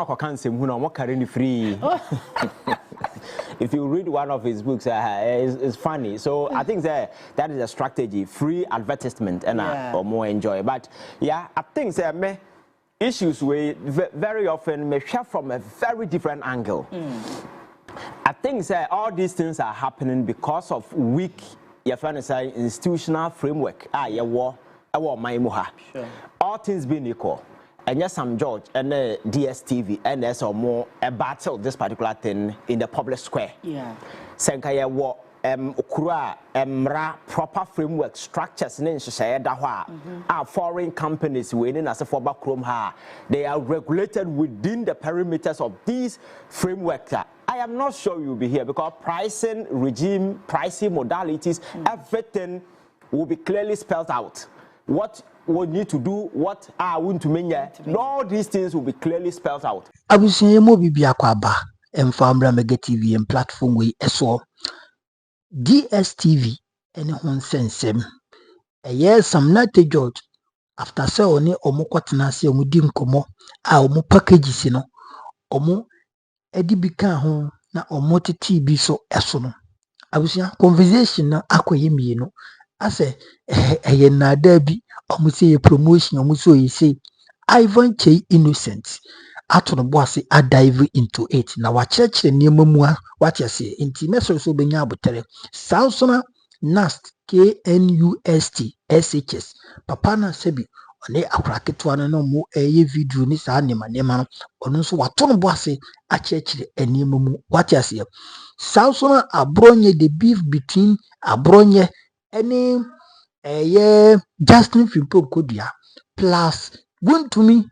Amako can't say who no carrying free. If you read one of his books, it's funny. So I think that is a strategy, free advertisement, and or more enjoy. But yeah, I think that issues we very often may share from a very different angle. I think that all these things are happening because of weak, institutional framework. All things being equal. And yes, I'm George and DStv and there's more a battle this particular thing in the public square. Yeah. Senkaya wo ukura proper framework structures in society our foreign companies within as a for backroom they are regulated within the perimeters of these frameworks. I am not sure you'll be here because pricing regime, pricing modalities, everything will be clearly spelled out. What we need to do, what I want to mean, all these things will be clearly spelled out. I will say more bibiakwaba and Famra Mega TV and platform we so DStv and one sense a year some not George after so only omo kwatenase omudim komo a omo packages no omo edi bika ho na omo tete bi so eso no abusia conversation na akoye mienu ase eye na da bi omo say promotion omo so yi say Kyei Innocent ato no boase a dive into it na wa church niam mu a what you say inti meso so benya abotere sausona nast KNUST SHS papa na sebi one akraketwa no mo eye video ni sa nema no ono so wato no boase a church niam mu what you say sausona abronye the beef between abronye any Justin Fimpo Kodia plus one to me.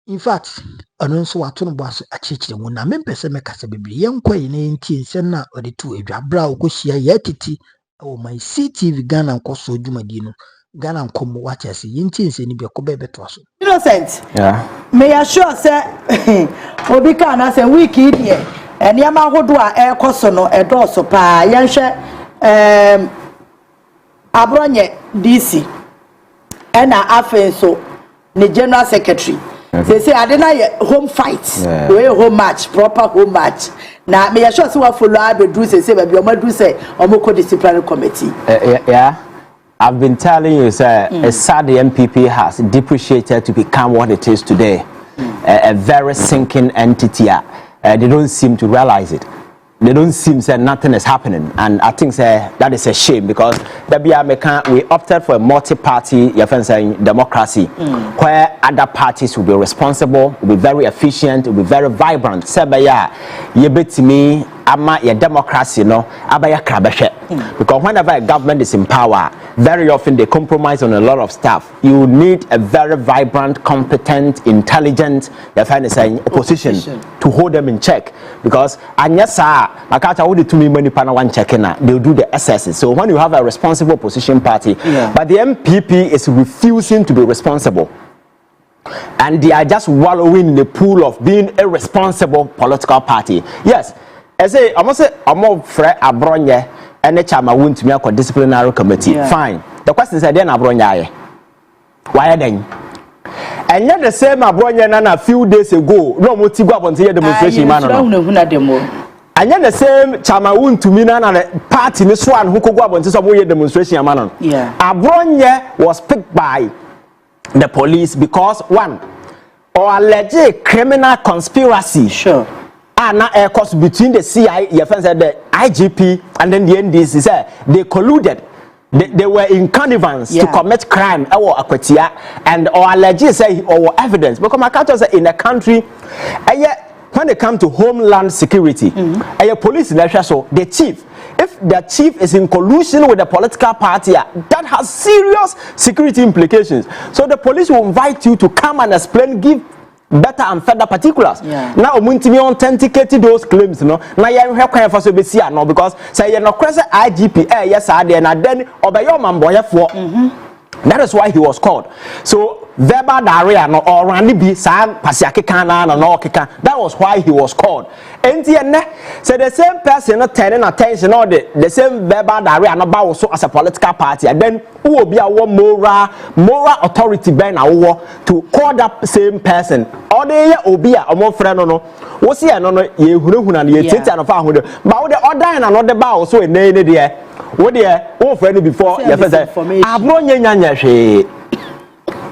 In fact, anonso wato no boase a chechire mu na mempese mekasa bebiri yenkwa yene nti nsena ode tu edwabra okohia yetiti o my CTV Ghana nkoso dwumadi no Ghana nkomo what you say yenti nseni be ko bebeto aso Innocent may assure say obi ka na say week here eniama hodo a ekoso no edoso pa yenhwe abronye DC ena afenso the general secretary they say I didn't home fight we home match proper home match now me sure say we follow abi do say baby o do say o disciplinary committee I've been telling you sir it's sad the MPP has depreciated to become what it is today a very sinking entity they don't seem to realize it. They don't seem that nothing is happening, and I think that is a shame because we opted for a multi-party democracy where other parties will be responsible, will be very efficient, will be very vibrant. Democracy, because whenever a government is in power, very often they compromise on a lot of stuff. You need a very vibrant, competent, intelligent opposition to hold them in check. Because they'll do the excesses. So when you have a responsible opposition party, but the MPP is refusing to be responsible, and they are just wallowing in the pool of being a responsible political party. Yes. I say, I'm more Fred Abronye and the Chama went to me a disciplinary committee. Fine. The question is, then Abronye. Why then? And yet the same Abronye a few days ago, no more to go up until the demonstration. And yet the same Chama went to me and a party in this one who could go up until some demonstration. Abronye was picked by the police because one or alleged criminal conspiracy. Sure. Now, of course, between the CIA, the IGP, and then the NDC, they colluded. They were in connivance to commit crime or akwatia and or alleged say or evidence. Because my country say in a country, when they come to homeland security, police so the chief. If the chief is in collusion with the political party, that has serious security implications. So the police will invite you to come and explain, give better and further particulars. Now, we authenticate those claims. No, now you have to for no because say you no question IGP. Yes, I did, and then obey your man boy for. That is why he was called. So verbal diarrhea no or randi bi sa pasiakeka na no keka. That was why he was called. And so the same person not turning attention or the same verbal diarrhea no ba so as a political party, and then who will be our moral authority ben to call that same person or the obia or more friend no wo see no ye hunahuna ye tete no fa ho but the other na no the ba also e na there wo there wo friend before you first say abro nyanya hwe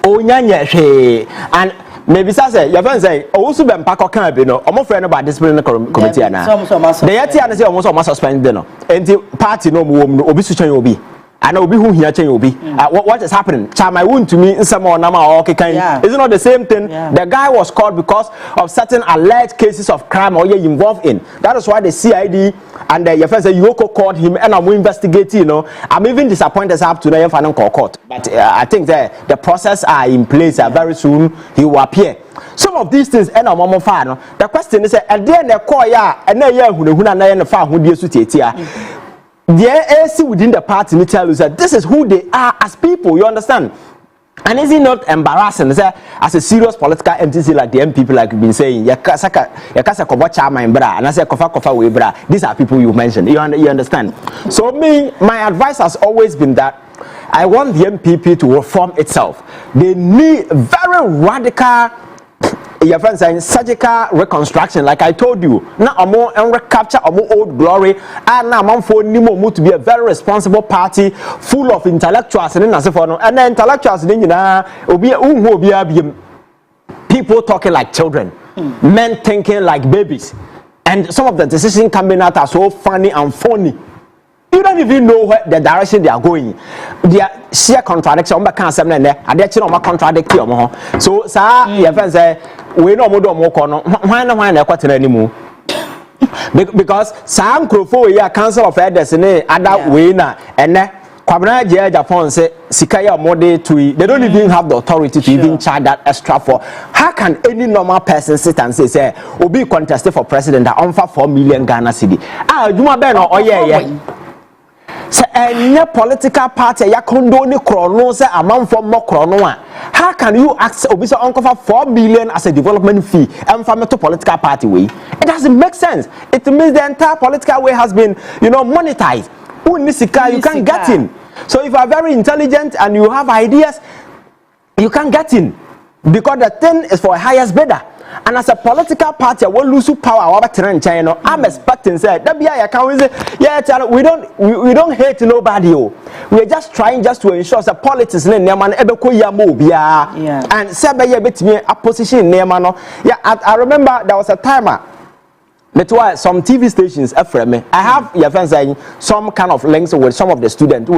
o nyanya hwe and maybe say your friend say also be mpa kan bi no omo friend no ba discipline committee na the yet and say omo so suspend no enti party no mo no obi su chen obi and obi who here chen obi what is happening chama won to me in some or nama or kan is not the same thing. The guy was called because of certain alleged cases of crime or you involved in. That is why the CID and your friend say Yoko called him and I'm investigating, you know. I'm even disappointed up to the final court, but I think that the process are in place. Very soon he will appear. Some of these things and I'm fan. The question is at the end the call and then far who deals with it. The AC within the party will tell you that this is who they are as people, you understand? And is it not embarrassing as a serious political entity like the MPP, like you've been saying, yakasa kobo chairman bra, and I say kofa we bra. These are people you mentioned. You understand? So my advice has always been that I want the MPP to reform itself. They need very radical. Your friend saying surgical reconstruction, like I told you. Now I'm more and recapture old glory, and now I'm for Nimo to be a very responsible party full of intellectuals and the intellectuals will be people talking like children, men thinking like babies, and some of the decisions coming out are so funny and phony. You don't even know where the direction they are going. They are sheer contradiction. I can't say that. I didn't know contradict you. So, sir, your friend say we no more kono. Why na kwatena anymore? Because some crofo here council of elders ne other way na and Kwabena Japan say Sikaya Mode to they don't even have the authority to even charge that extra for. How can any normal person sit and say Obi contested for president that offer 4 million Ghana cedi? Juma Ben or yeah. Say any political party ya condone chrono say amount for more chrono. How can you ask Obisa uncover 4 million as a development fee and from a political party way? It doesn't make sense. It means the entire political way has been, monetized. You can't get in. So if you are very intelligent and you have ideas, you can't get in because the thing is for a highest bidder. And as a political party, we lose power over China. I'm expecting that we don't hate nobody. We're just trying just to ensure that politics and opposition. Yeah, I remember there was a timer. That's why some TV stations are me. I have your friends saying some kind of links with some of the students.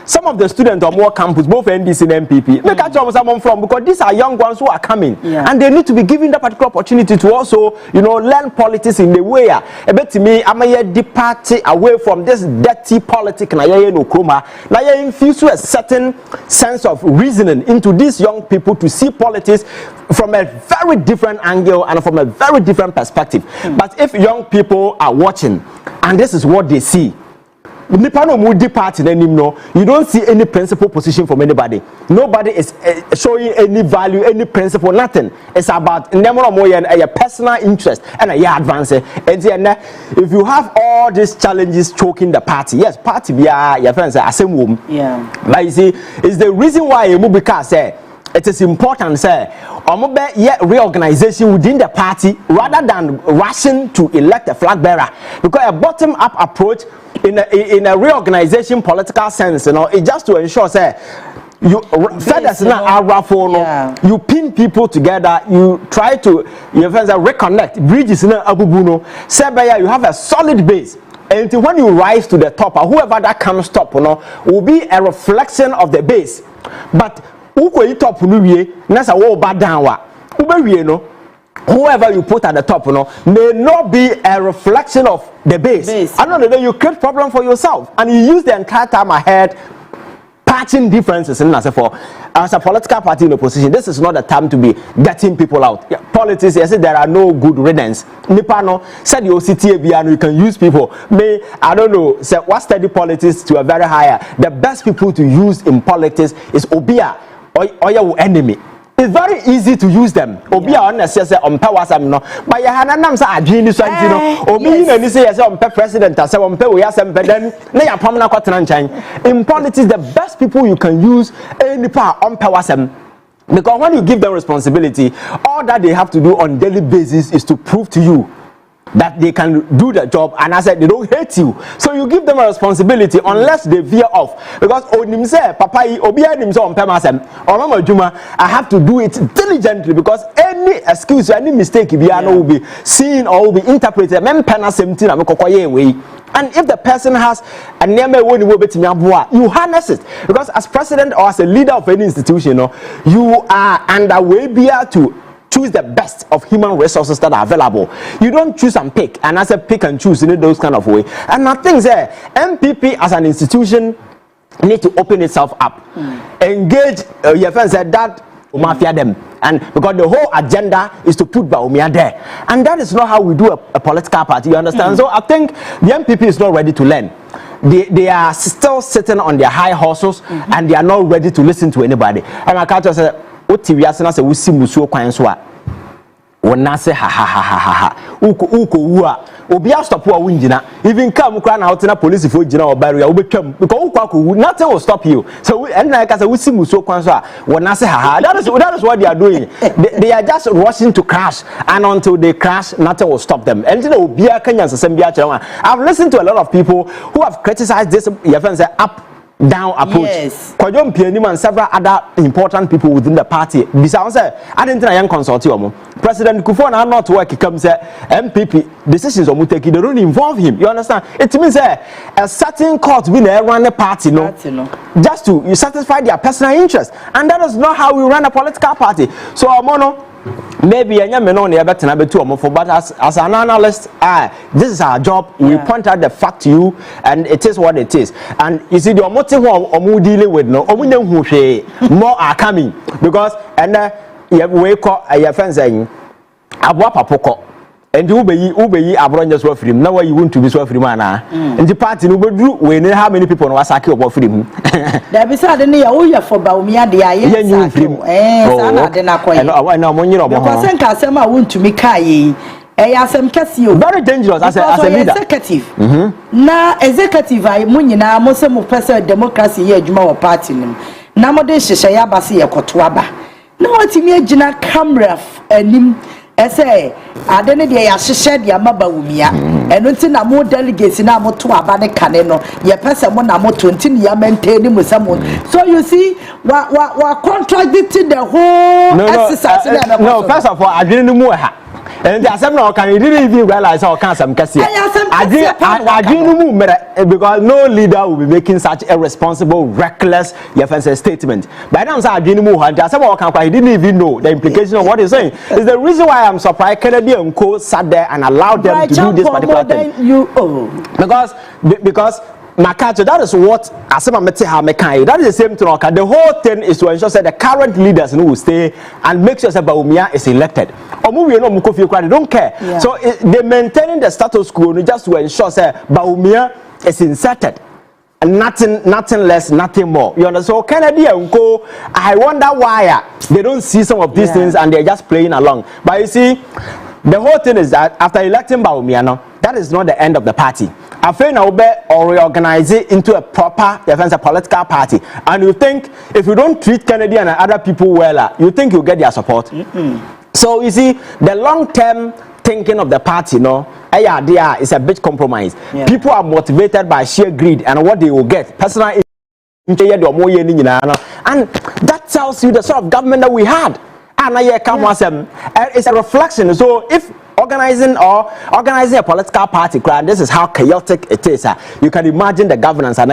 Some of the students on more campus, both NDC and MPP. Make catch someone from because these are young ones who are coming, and they need to be given that particular opportunity to also, learn politics in the way. A bit to me, I'm a depart away from this dirty politics. Now you infuse a certain sense of reasoning into these young people to see politics from a very different angle and from a very different perspective. But if young people are watching and this is what they see, you don't see any principal position from anybody. Nobody is showing any value, any principle, nothing. It's about a personal interest and a advance. And if you have all these challenges choking the party, yes, party be your friends are same woman. Yeah. But you see, it's the reason why Mubika say it is important, say, reorganization within the party rather than rushing to elect a flag bearer. Because a bottom-up approach in a reorganization political sense, it's just to ensure, say, you pin people together, you try to reconnect bridges. You have a solid base. And when you rise to the top, or whoever that comes top, will be a reflection of the base. But whoever you put at the top may not be a reflection of the base. I know that you create problem for yourself and you use the entire time ahead patching differences in as a political party in opposition. This is not the time to be getting people out. Politics, I said there are no good riddance. Nipano said you can use people. I don't know, say what study politics to a very higher. The best people to use in politics is Obia. or your enemy. It's very easy to use them. Obi a unnecessary on power some no. But ya hananam sa adwini so antino. Obi na ni say yes on president as on pe we asem pe then na ya pam na kwatena nchan. In politics, the best people you can use any power on power some. Because when you give them responsibility, all that they have to do on daily basis is to prove to you that they can do the job, and I said they don't hate you. So you give them a responsibility unless they veer off. Because onim say papa obi anim so on pemasem or juma, I have to do it diligently because any excuse or any mistake will be seen or will be interpreted. And if the person has a name you harness it. Because as president or as a leader of any institution, you are underway to choose the best of human resources that are available. You don't choose and pick, and I say pick and choose in those kind of way. And I think that MPP as an institution need to open itself up, engage. Your friend said that mafia them, and because the whole agenda is to put Baumia there, and that is not how we do a political party. You understand? So I think the MPP is not ready to learn. They are still sitting on their high horses, and they are not ready to listen to anybody. And I can't just say. TV asena se wusi musuo kwan so a wona se ha uko wu a obi a stop a wunjina even come kra na hotena police fo jina obare a obetwam because uko akowu nothing will stop you. So and na ka se wusi musuo kwan so a wona se ha that is what they are doing. They are just rushing to crash, and until they crash nothing will stop them. And obi a kanya sesem bia kire wan. I've listened to a lot of people who have criticized this your friend say up down approach. Yes. Kwadwo Mpianim and several other important people within the party. Bisa say I didn't think I consult you. President Kufuor na not work comes say MPP decisions omu take they don't involve him. You understand? It means a certain court will run the party just to you satisfy their personal interest, and that is not how we run a political party. So Omono maybe anya me no na better na betu omofo, but as an analyst this is our job. We point out the fact to you, and it is what it is. And you see the omote who omu dealing with no omu nhu hwe more are coming because and we call your friends saying abwa papoko and ubeyi abronja so free na why you want to be so free man and the party no bedru we know how many people no wasaki obo free there be say dey ya wo ya for Baumia dey aye sana dey na koyi na mo nyiro mo because nka asem a wontumi kai asem kesi o very dangerous as a leader executive na executive ay mo nyina mo se mo person democracy ye adwuma wo party nim na mo de hyehyɛ ya base ye koto aba na watimi agina camera anim ese adene de ya hyehyɛ de ama Baumia eno nti na mo delegates na mo to aba ne kane no ye pese mo na mo to nti ne ya maintain mo samo. So you see wa contradicting the whole exercise. No, first of all adene mu ha and the assembly can really even realize how can some kasi because no leader will be making such a irresponsible, reckless statement. By now, he didn't even know the implication of what he's saying. It's the reason why I'm surprised Kennedy and Co sat there and allowed them to do this particular thing. Because Makato, that is what that is the same thing. The whole thing is to ensure that the current leaders will stay and make sure that Baumia is elected. They don't care. Yeah. So they're maintaining the status quo just to ensure that Baumia is inserted. And nothing less, nothing more. You understand? So Kennedy and Co, I wonder why they don't see some of these things and they're just playing along. But you see, the whole thing is that after electing Baumia, that is not the end of the party. I feel now or reorganize it into a proper political party. And you think if you don't treat Kennedy and other people well, you think you'll get their support. So you see, the long-term thinking of the party, is a bit compromised. Yeah. People are motivated by sheer greed and what they will get. Personal, and that tells you the sort of government that we had. And it's a reflection. So if organizing a political party, this is how chaotic it is. You can imagine the governance and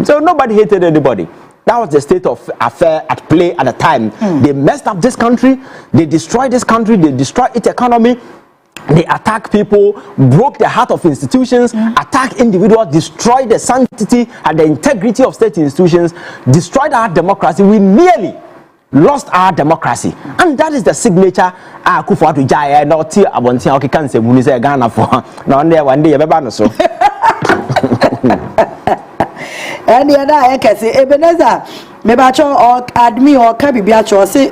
so nobody hated anybody. That was the state of affair at play at the time. They messed up this country, they destroyed this country, they destroyed its economy. They attack people, broke the heart of institutions, attack individuals, destroyed the sanctity and the integrity of state institutions, destroyed our democracy. We nearly lost our democracy, and that is the signature. Kufuor to Jaya, not tea abontia. Okay, can't say Munise Ghana for no one day. So, and the other I can say Ebenezer. me ba cho or admin or ka bibia cho say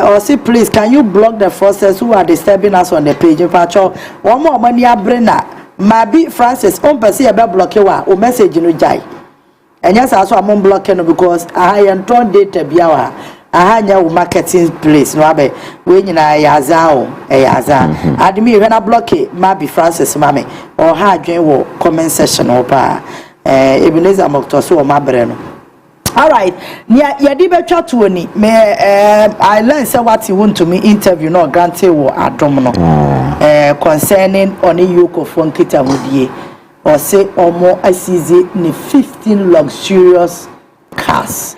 or say please can you block the forces who are disturbing us on the page pa cho one more money abrena mabi Francis on pese e be block wa o message no jai enya sa so am block no because I am turn data bia wa ahanya wo marketing place no abe we nyina ya za o ya za admin we na block mabi Francis mame or ha adwen wo comment section o pa Ebenezer Mokto so o mabre no. All right, ya di betwa to ni me I learn say what you want to me interview no granted wo adom no concerning on yoke for nkita hodie or say omo asize ni 15 luxurious cars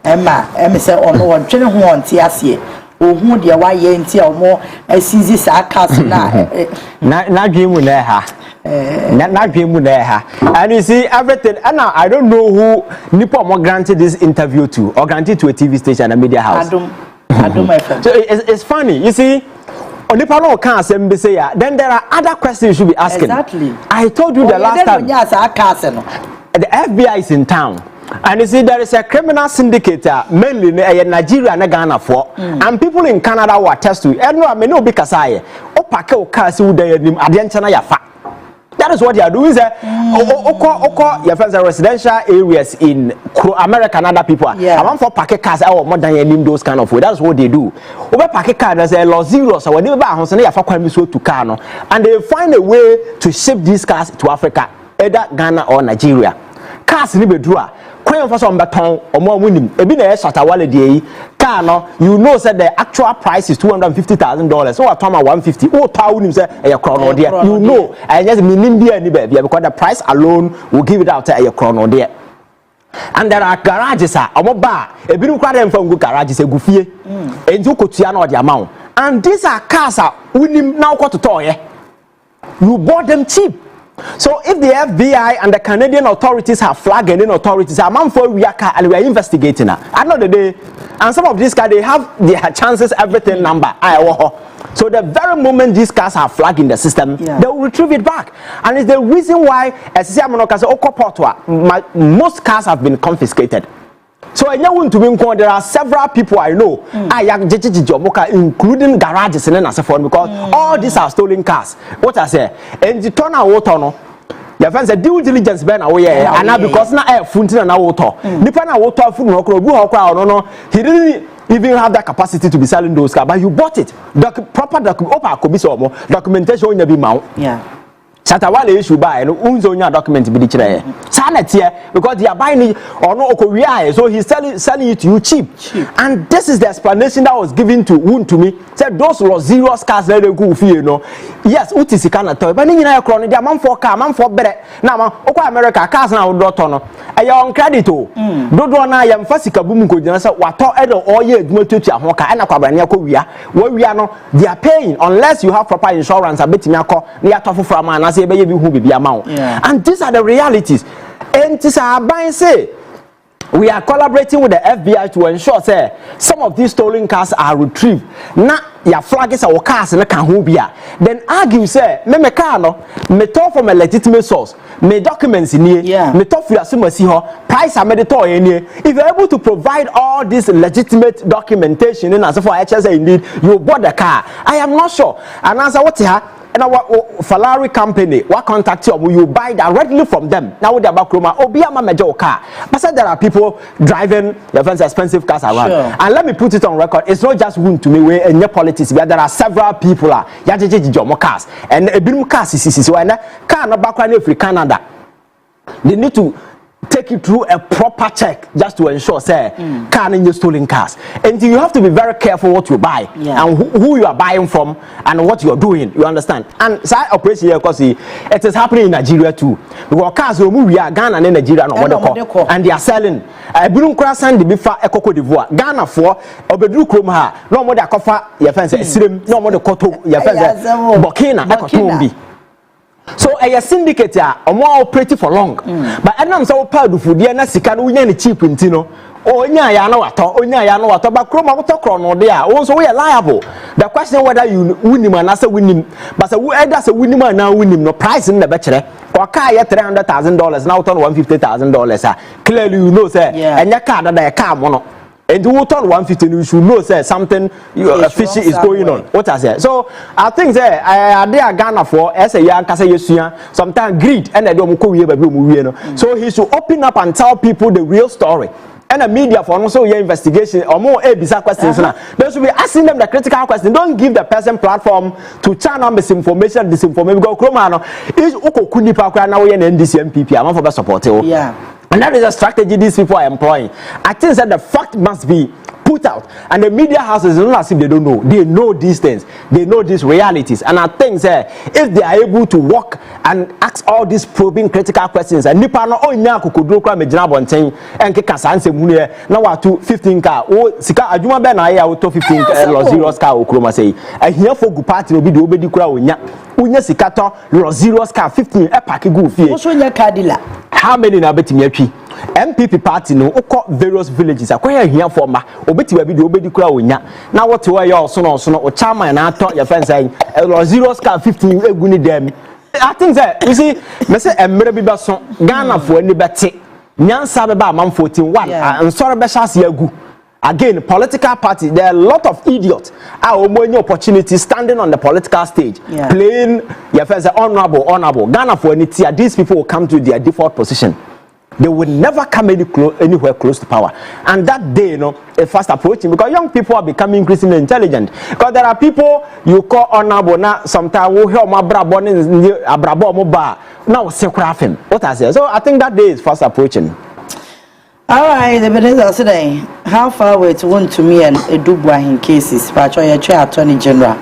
em say ono wo twene ho onti ase ohun de wa ye nti omo asize sa cars na dwimu na ha and you see everything, and now I don't know who Nipo more granted this interview to or granted to a TV station and a media house. I don't my friend. So it's funny, you see, on Nipo no can't say then there are other questions you should be asking. Exactly. I told you the last time. The FBI is in town. And you see, there is a criminal syndicate, mainly in Nigeria and Ghana for, and people in Canada will attest to it. And no, I may not be Kasaye. O pake o kasi ude nim adianchana ya fa. That is what they are doing. Your friends are residential areas in America and other people. I want for packet cars or more than name those kind of way. That's what they do. Over packet cars, there's a lot zero. So when they buy house, they have to Kano, and they find a way to ship these cars to Africa, either Ghana or Nigeria. Cars in the Queen for some baton or more winning. A bit of shot a wallet day. Kano, you know, said the actual price is $250,000. So I told my 150. Oh, town say a chrono there. You know, I just mean India because the price alone will give it out to a chrono there. And there are garages, a bar, a bit of crowd from good garages, a goofy, and you could see the amount. And these are cars winning now got to toy. You bought them cheap. So if the FBI and the Canadian authorities have flagged any authorities, I'm on for we are investigating her. At the end of the day, and some of these cars they have their chances everything number. So the very moment these cars are flagged in the system, they will retrieve it back. And it's the reason why most cars have been confiscated. So there are several people I know, including garages and so because all these are stolen cars. What I say, and the turn out your friends a due diligence ben away and now because now air funtin and water. Nipa water food no, he didn't even have that capacity to be selling those cars, but you bought it. Proper documentation in the mount. Yeah. Satawale issue buy no unzonya document bi di kire sanet here because they are buying it or no okoria so he's selling it to you cheap. And this is the explanation that was given to me said those luxurious cars that they go fie no yes utisi kana toy but nyina ya kro no dia man for car man for bere na ma okwa America cars na wo to no e on credit o dodo na ya mfa sika bum ko gina say wato e do oye aduma tutua ho ka e na kwabrane akowia wawia no they are paying unless you have proper insurance abetimi akọ na ya tofo from an and these are the realities. And this are say we are collaborating with the FBI to ensure say some of these stolen cars are retrieved. Now your flag is our cars and can then argue say me car no me talk from a legitimate source, me documents in here, me talk for your price I made it all in here. If you're able to provide all this legitimate documentation and as for HSA indeed you bought the car, I am not sure. And answer what here. And our Ferrari company, what contact you buy directly from them. Now with the backroom, Obiama major car. But said there are people driving your friends expensive cars around. Sure. And let me put it on record. It's not just one to me where in your politics, but there are several people cars. And a bit cars is so and car no background free Canada. They need to take it through a proper check just to ensure say car in your stolen cars. And you have to be very careful what you buy and who you are buying from and what you are doing, you understand. And side operation here because it is happening in Nigeria too, because cars we are Ghana and Nigeria and they are selling Bulun Krasan the bifa Cote d'Ivoire Ghana for Obedru Krom ha no more the kofa your fence Srim no more the koto your fence Burkina Ekotombi. So a syndicate more operating for long. But I am so proud of food na sika no nya cheap ntino. Onya ya na wato but chroma wato chrono there. Also we are liable. The question whether you win him and say win him. But say who either say win him and now win him no price in the bechere. or car $300,000 now turn $150,000. Clearly you know say and your car that car mono. And you turn 150, you should know say something fishy is going on. What I say. So I think say they are Ghana for as a young sometimes greed and I don't go. So he should open up and tell people the real story. And the media for also your investigation or more bizarre questions. They should be asking them the critical question. Don't give the person platform to channel misinformation, disinformation. Because Kromano is Ukokuni Pakra now in NDC MPP. I'm for support. Yeah. And that is a strategy these people are employing. I think that the fact must be put out, and the media houses not as if they don't know. They know these things. They know these realities. And I think that if they are able to walk and ask all these probing critical questions, and nipa no onya kokodro kwa mejina bonten enke kasa nsemu na watu 15 car o sika adwuma be na ya auto 15 los zeros car okroma sei ahia for gu party obi de obedi kura onya sika to los zeros car 15 e pack go fie so nya kadila. How many na betimi atwi MPP party no ukọ various villages akwaya ahia for ma obeti wa bi de obedi kura onya na what we ya so no o chairman na ato your friend say los zeros car 15 egu ni dem. I think that you see me say emre bi beso Ghana for ani bete nyansa be ba man 14 and sorry be chance yagu. Again, political party, there are a lot of idiots are any opportunity standing on the political stage, playing your friends honorable. Ghana for any tier, these people will come to their default position. They will never come anywhere close to power. And that day, a fast approaching because young people are becoming increasingly intelligent. Because there are people you call honorable now, sometimes we hear my brabo now him. What I say? So I think that day is fast approaching. All right, the business today. How far away to want to me and a Dubai in cases? But I try Attorney General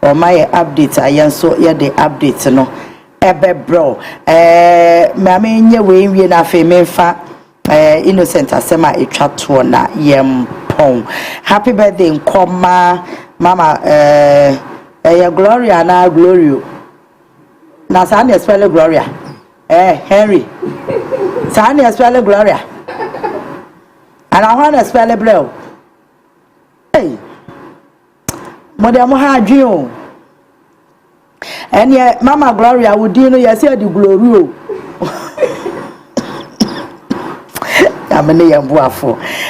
or my updates. I am so yeah the updates no. Ebe bro. Mami nye we na fe menfa Innocent asema etwa na yempon. Happy birthday nkoma mama Gloria na Glorio. Na sani spell Gloria. Henry. Sani spell Gloria. And I want to spell a blow. Hey, Madame Hadrio. And yet, Mama Gloria would do you say the Glorio.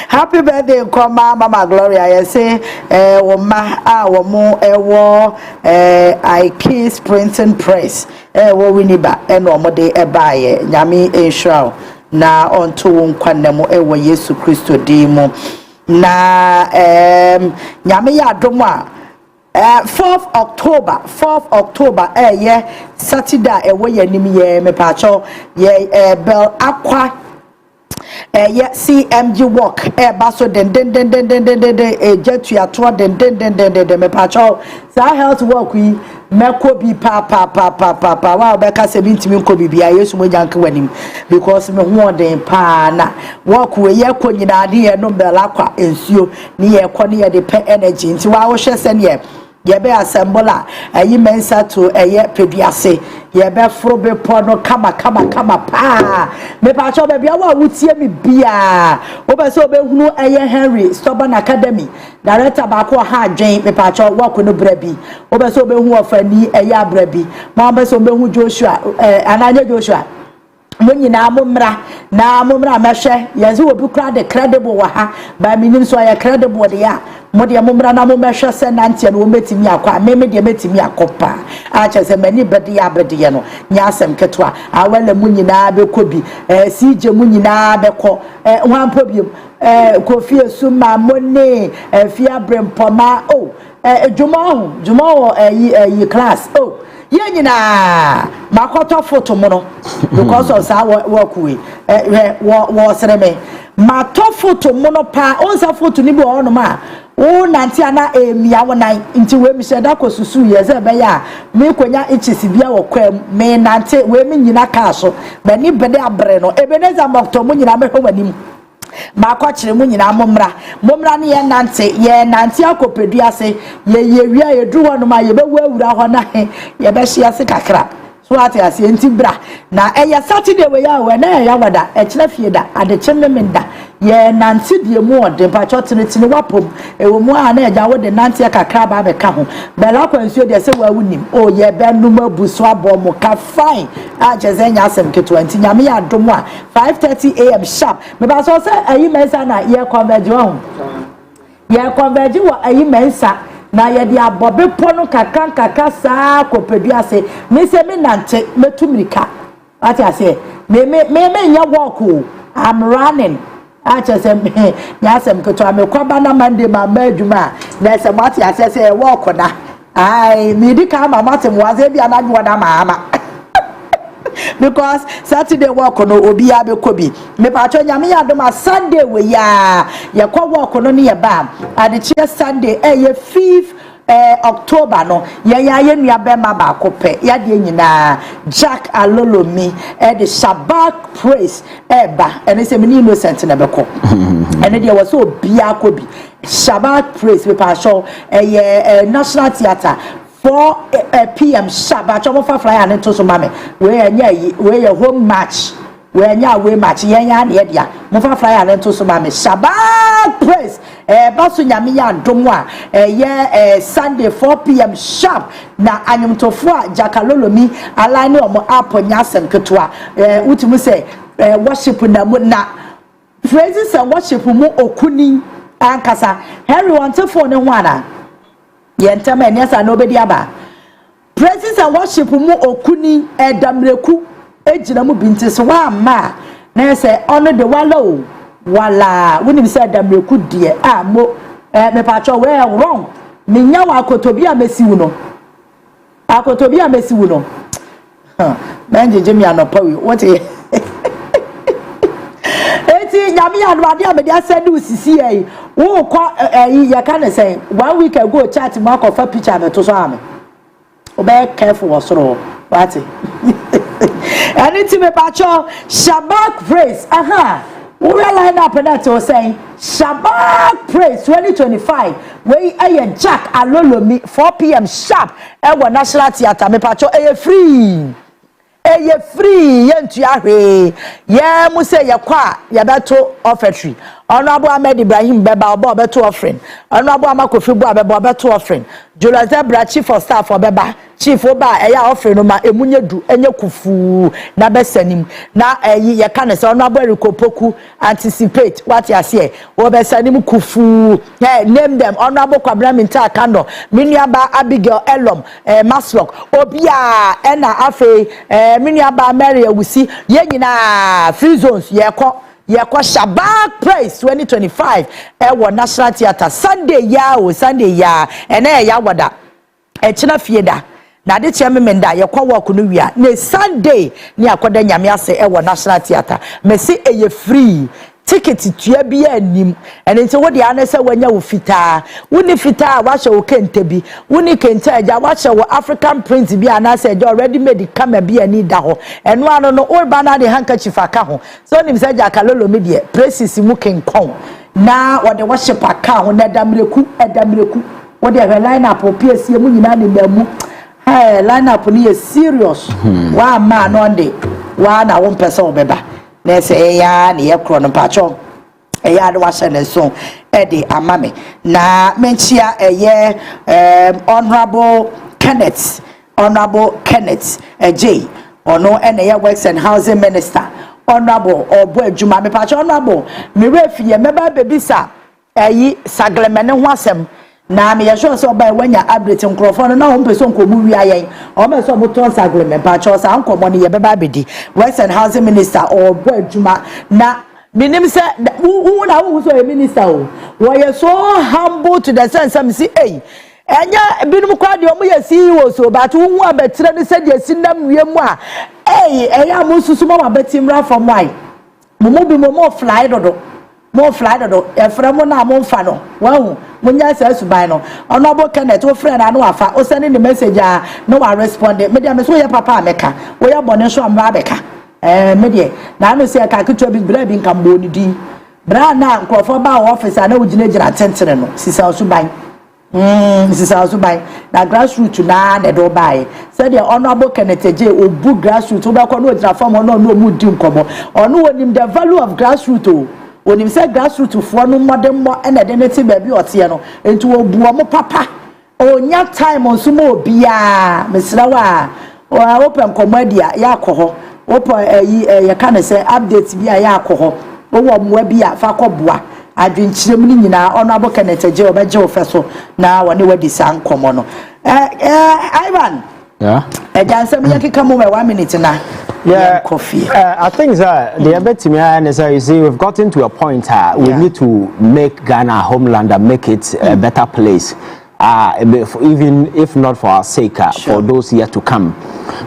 Happy birthday, come Mama Gloria. I say, I kiss Printing Press. We need back and no more day a buy Yami a shroud. Na onto nkwanemo ewo Yesu Kristo dimo na nyame ya domo a 4th October ye Saturday ewo yanim ye mepacho ye bell akwa ye CMG walk baso den jetu ya to den mepacho sa health walk wi meko bi pa wa obeka 70 nko bibia Yesu mo janka wanim because me ho den pa na walk we ye konyina ade ye no bela kwa ensuo ni ye kɔ ne ye de pe energy nti wa wo hwɛ sɛ ne ye be assemble ayi mensa to eye peduase ye be fro be pono kama pa me pa cho be bia wa wutie mi bia wo be so be hunu eye Henry Stubborn Academy director ba ko ha adwen me pa cho wa ko no brabi wo be so be hu ofani eye abrabi ma be so be hu Joshua ananya Joshua Munyina mumra na mumra meshe yezi obi kra de credible wa ha ba minim so ya credible de ya mode mumra na mumeshe se nantie no metimi akwa meme de metimi akopa a che se mani bede ya bede ye no nya asem ketwa awele munyina be kobi sije munyina be ko hwampo biem kofi esuma mone fia brempoma jumo yi class Yenina makoto photo mono because of sa work we wo sereme mato photo mono pa onsa photo ni bi ono ma wo nanti ana emia wonan nti we mi sheda kosusu ye ze be ya me konya ichisi bia wo kwam me nanti we mi nyina ka so ba ni bede abre no ebeneza mokto mo nyina me hwanim Mako chire mu nyina momra ne ye nanti akopedua ase ye wia ye dru hono ma ye be wawura ho na ye be hia se kakra so ati ase enti bra na eye Saturday we ya we na ya wada e kire fie da ade chenne menda ye nanti die mu ode pacho tinitini wapom ewo mu a na eja wo de nanti kakra ba be ka ho bela kwansuo de se wa wunim o ye be numa buso abom ka fine a jeze nya asem keto anti nyame ya dom a 5:30 am sharp me ba so se ayi mensa na ye converge ho ye converge wo ayi mensa na ye de abobe pono kakra saa kopedua se me se me nante metumrika ati ase me nya walk o I'm running I just say nyasem keto amekwaba na Monday ma adwuma na se mati ase se walk na ai me di ka ma matem waze bia na dwo da ma because Saturday walk no obi abekobi me pa cho nyame ya doma Sunday we ya kwa walk no ne ye ba ade che Sunday ye 5th October no ye nua be ma ba kope ya de nyina Jack Alolomi the Shabbat praise ba ene se me Innocent na beko ene de was obi akobi Shabbat praise we pa show National Theatre 4 p.m. Shabbat chomo fa flyer ne to so mame we home match we anya away match yenya na dia mo fa flyer ne to so mame Shabbat praise baso nyame ya domo a Sunday 4 p.m. sharp na anyumtofo a Jakalolomi align omo app nyasem ketwa utimu say worship na mu na praises and worship mu okuni ankasa Henry wantefo ne ho ana yentama eniasa no bedi aba praises and worship mu okuni edamreku ejina mu bintese wa ma na say ono de wallow wala woni bi say edamreku die mo me pacho we wrong me nya wa akotobi amesiwu no manje jemi anopawi what eti nyame ya no ade amede asede usisi yi wo kwa ya kan say 1 week ago chat ma ko fa picture me to so ame obe careful wasoro what anything me pacho Shabbat praise we line up that to say Shabbat praise 2025 we Jack Alolomi 4 p.m. sharp e National Theatre me pacho free yentu ahwe ye mu say ye kwa ye beto offertory honorable Ahmed Ibrahim beba obo beto offering honorable Amakofi bu abeba beto offering Julius Zebra chief of staff obeba chief oba eya offering no ma emunye du enye kufu na besanim na ye kan say honorable Rikopoku anticipate what you say wo besanim kufu name them honorable Kwabra Minta Kando miniaba Abigail Elom Maslock obia ena afi miniaba Mary Awusi ye nyina free zones ye ko Shabbat praise 2025 National Theatre Sunday ya ene ya wada china fieda na de tia memenda ye kwa work no wia na Sunday ni akoda nyame ase National Theatre mesi free ticket tua bia anim ene nti wo de anese wanya wo fitaa woni fitaa wa hye wo kente bi woni kente aja wa hye wo African print bi anase aja already made kama bia ni da ho eno ano no o ba na de handkerchief aka ho so nim se Jakalolomi de praises mu kenkon na wo de worship aka ho na edamreku wo de line up PS mu nyina ne mamu line up ni serious wa ma no de wa na wo mpese wo beba na say ya na ye kro no pacho ya de wa se so de amame na menchia honorable Kenneth J ono ene ye works and housing minister honorable obo adwuma me pacho honorable me refi ye meba bebisa saglemene ho asem na me yesho so ba wanya update nkrofo na ho mpeso nkomu wi ayen o me so moto saglement pacho sa nkomo ne ye beba bedi works and housing minister obo adwuma na minim se who na who so a minister wo ye so humble to the sense am see enya binum kwa de omo ye CEO so but hu abetre ne se de sinam wiem a eya mo susu mo abetimra from why mo bi mo fly dodo efremo na mo mfa no wahu munya sa suban no honorable Kenneth wo friend anu afa o send the message no wa respond me dia me so ye papa ameka wo ye bone so amra beka me dia na no se ka kitwa bi bra bi nkambo ni din bra na nkrofo ba office na wo ginagina tentere no sisa suban na grassroots na de do buy said the honorable Kenneth J obu grassroots wo be ko no gira form no mu di nkomo ono wonim the value of grassroots when him say grassroots for no modern more and identity baby or tiano into a buomo papa oh nya time on sumo bia mesrawa or open comedia yakoho open you can say updates bia yakoho oh mwebia fakobwa adwin chiremni nyina honorable Kenneth je obeje ofeso na woni wadi san komo Ivan yeah ejansem yakika mo 1 minute na yeah coffee I think that the ability you see we've gotten to a point we need to make Ghana homeland and make it a better place even if not for our sake for those yet to come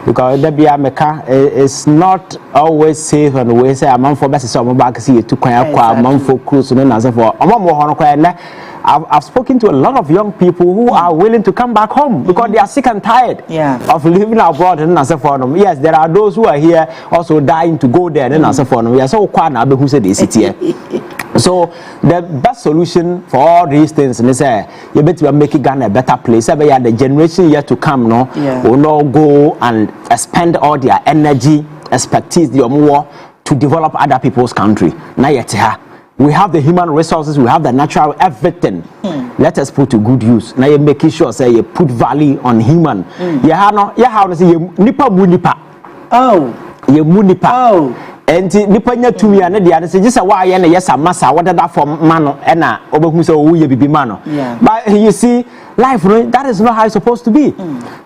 because the Biameka is not always safe and we say a man for best so back see to kwa man for cruise and as for I've spoken to a lot of young people who are willing to come back home because they are sick and tired of living abroad and as for them. Yes, there are those who are here also dying to go there and as for them. Yes, so who said they sit here. So the best solution for all these things is you better make Ghana a better place. The generation yet to come will not go and spend all their energy, expertise, their more to develop other people's country. Now yet we have the human resources, we have the natural everything. Let us put to good use. Now you making sure say you put value on human. Nipa munipa. Oh. You munipa. Oh. And nipa nya tumi ane dia say just why na yes massa what that for mano na obehu say wo ye bibi mano. But you see life that is not how it's supposed to be.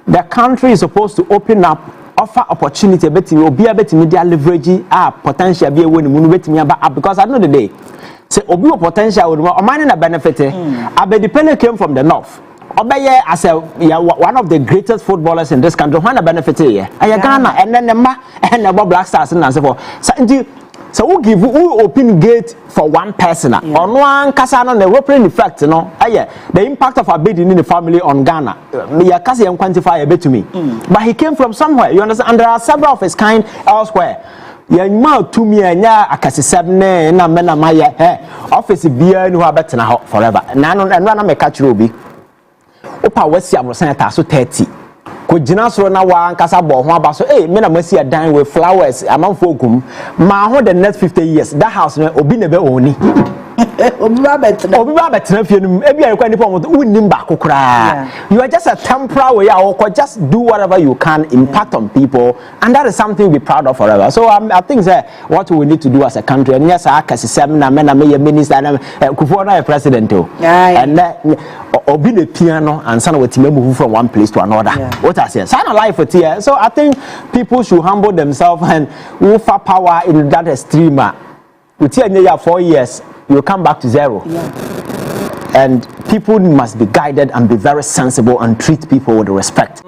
The country is supposed to open up, offer opportunity betimi obi abetimi dia leverage potential be we ni mu betimi aba because at the end of the day say obi potential we o man na benefit Abedipele came from the north obeye as one of the greatest footballers in this country when benefit here Ghana and then the Black Stars and so forth so we give who open gate for one person on one kasa no the open effect no the impact of Abedi in the family on Ghana me kasa can quantify a bit to me but he came from somewhere you understand and there are several of his kind elsewhere ma to me anya akasesem ne na me na maye office bia ni ho abetena forever na no na me catch obi opa wasi abrosan ta so 30 ko gina so na wa nkasa bo ho aba so me na masi adan with flowers amanfo ogum ma ho the next 50 years that house no obi ne be oni obi ba betena fie no e bia rekwa nipa mo unnim ba kokora you are just a temporary way or just do whatever you can impact on people and that is something we be proud of forever so I think that what we need to do as a country and yes akasesem na me na me minister na Kufuor na president and obi ne piano and sana wetima move from one place to another what I say sana life for here so I think people should humble themselves and offer power in that extreme with 4 years you come back to zero and people must be guided and be very sensible and treat people with respect.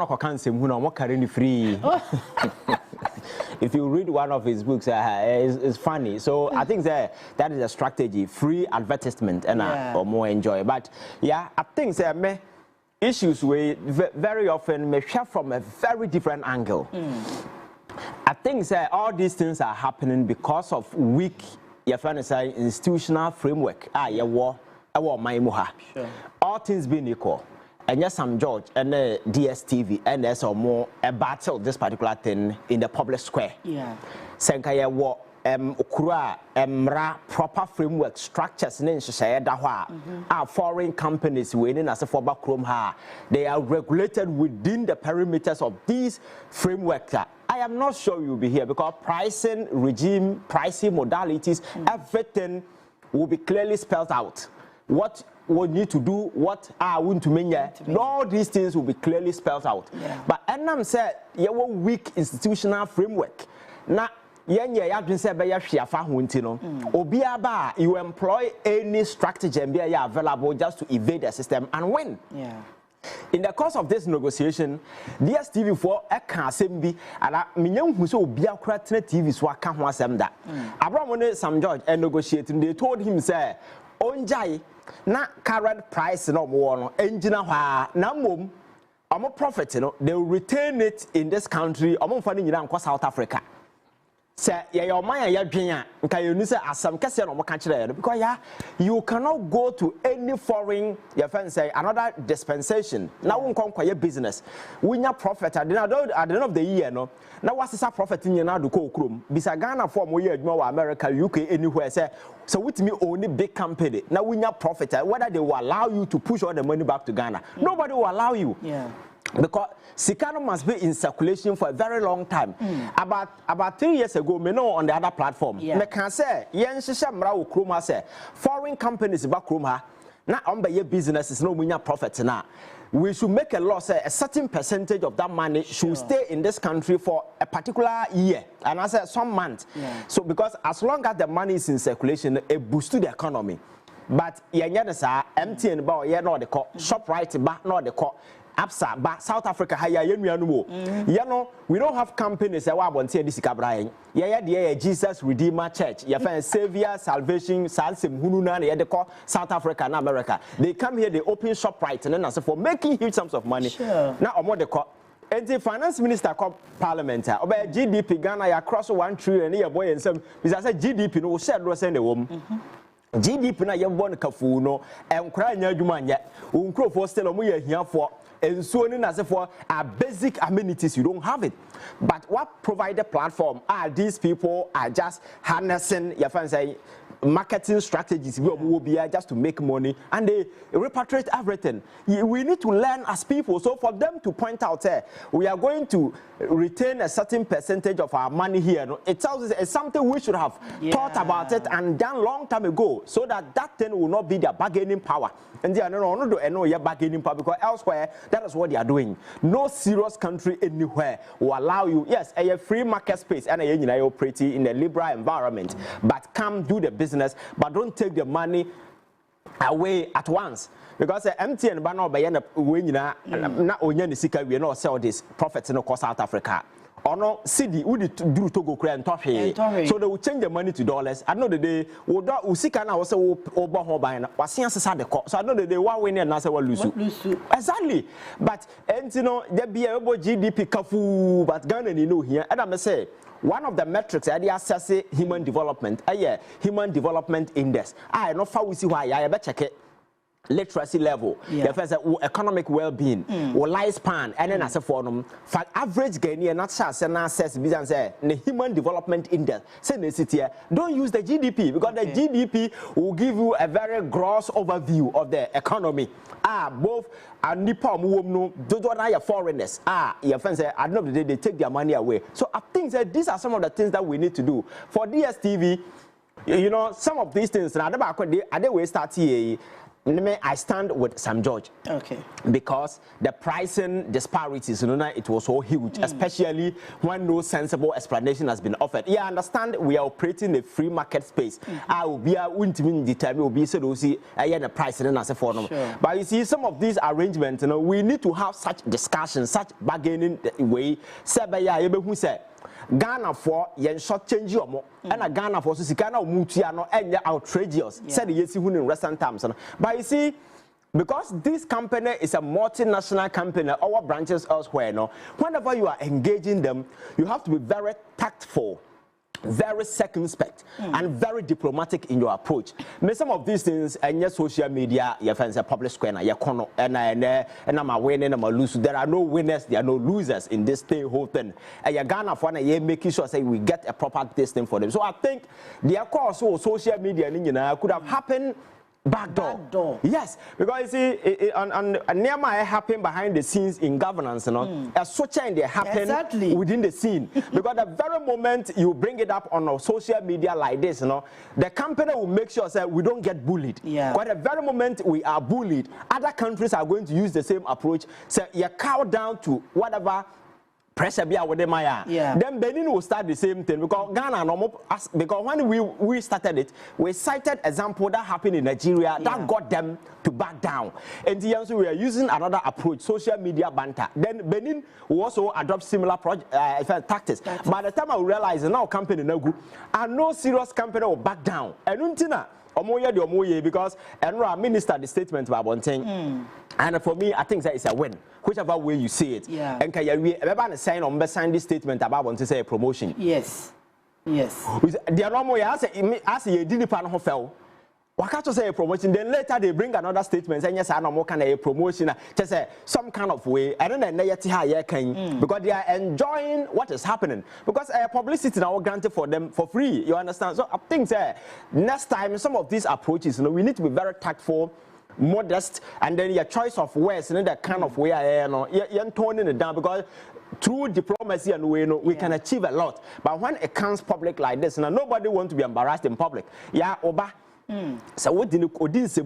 If you read one of his books, it's funny. So I think that is a strategy, free advertisement, and or more enjoy. But yeah, I think that issues we very often may share from a very different angle. I think that all these things are happening because of weak, institutional framework. All things being equal. And yes, I'm George and DStv and there's more a battle this particular thing in the public square. Senkaya wo okura proper framework structures in society that foreign companies winning as a for back room they are regulated within the perimeters of these frameworks. I am not sure you'll be here because pricing regime, pricing modalities, everything will be clearly spelled out. What we need to do, what I want to mean, all these things will be clearly spelled out. But Enam said, you have a weak institutional framework. Now, you employ any strategy and be available just to evade the system and win. In the course of this negotiation, DStv for a assembly and Minyam who so be a TV so I can't want them that. Abraham Sam George and negotiating, they told him, say, Onjai. Na current price no more engine na mom profit no they will retain it in this country funding in South Africa say your mind ya dwen nka you say asam kese no mo ka kire because you cannot go to any foreign your friend say another dispensation now won kon kwaye business winya profit at the end of the year no na wasisa profit nyina do ko okrom bisa Ghana for mo ye adwuma wa America UK anywhere say so with me own a big company now winya profit whether they will allow you to push all the money back to Ghana nobody will allow you because Sikano must be in circulation for a very long time. About 3 years ago, me know on the other platform. Me can say, yen shisha mra ukruma say foreign companies back kruma na omba ye businesses no munya profit na. We should make a law say a certain percentage of that money should stay in this country for a particular year and I said some month. So because as long as the money is in circulation, it boosts the economy. But yenya sa MTN ba ye no the call, ShopRite ba no the call. Absa, but South Africa, we don't have companies that want to say this Cabrain. Jesus Redeemer Church, Savior, Salvation, Salsim, Hununa, they call South Africa and America. They come here, they open ShopRite and then as for making huge sums of money. Now, or more they call. And the finance minister called parliament, about GDP Ghana, across 1 trillion a year, boy, and some, because I said GDP, no, said, was in the woman. GDP na yembon kafu no enkra nya adwuma nya unkro still omo ye hia for ensuo ni na se for a basic amenities you don't have it but what provide the platform are these people are just harnessing your fans say marketing strategies we will be just to make money and they repatriate everything. We need to learn as people, so for them to point out we are going to retain a certain percentage of our money here, it tells us it's something we should have thought about it and done long time ago so that that thing will not be their bargaining power. And they are no your bargaining power because elsewhere that is what they are doing. No serious country anywhere will allow you, yes, a free market space and a operate in a liberal environment, but come do the business, but don't take the money away at once. Because MTN banner by na onya ni sika we no sell this profits no cost South Africa. Or no city would do Togo and Toffee. So they will change the money to dollars. I know the day Usika now was over home by was seen as the cost. So I know the day one winner and answer will lose. Exactly. But and you know there be a GDP kafu but Ghana you know here and I say one of the metrics I assess human development. Human development index. I know how we see why I better check it. Literacy level, economic well-being, or lifespan, and then as a form, for average Ghanaian, not such an access, the human development index. Don't use the GDP because the GDP will give you a very gross overview of the economy. Both Nippon, those are foreigners. Your friends say, at the end of the day, they take their money away. So I think that these are some of the things that we need to do for DStv. You know, some of these things. Now, the way start here. I stand with Sam George. Okay. Because the pricing disparities, it was so huge, especially when no sensible explanation has been offered. Yeah, I understand we are operating a free market space. I will be a win determine will be so to see the price and as a form. But you see, some of these arrangements, we need to have such discussions, such bargaining way. Who said Ghana for yen short change your and a Ghana for Ghana Mutiano and outrageous. Said yes, in recent times. But you see, because this company is a multinational company, our branches elsewhere, whenever you are engaging them, you have to be very tactful, very circumspect, and very diplomatic in your approach. May some of these things and your social media, your friends are public square, your corner, and I'm a winner, I'm a loser. There are no winners, there are no losers in this whole thing. And you're Ghana for making sure say we get a proper testing for them. So I think the course of social media could have happened. Back door. Yes, because you see, and Nehemiah happened behind the scenes in governance, a such and they happen within the scene. Because the very moment you bring it up on our social media like this, the company will make sure that we don't get bullied. But the very moment we are bullied, other countries are going to use the same approach. So you cow down to whatever pressure be with them. Then Benin will start the same thing because Ghana because when we started it, we cited example that happened in Nigeria that got them to back down. And so we are using another approach, social media banter. Then Benin will also adopt similar tactics. By the time I realize now company no good, and no serious company will back down. And because our minister the statement about one thing. And for me, I think that is a win, whichever way you see it. And can you sign this statement about want to say a promotion? Yes. Yes. They are normal. I say you did the pan of fell. Why to say a promotion? Then later they bring another statement saying yes, I know more kind of a promotion. Just say some kind of way. I don't know because they are enjoying what is happening. Because publicity now granted for them for free. You understand? So I think next time some of these approaches, we need to be very tactful, modest, and then your choice of words, that kind of way you're toning it down because through diplomacy and we can achieve a lot. But when it comes public like this, nobody wants to be embarrassed in public. Yeah, Oba. So what did you say?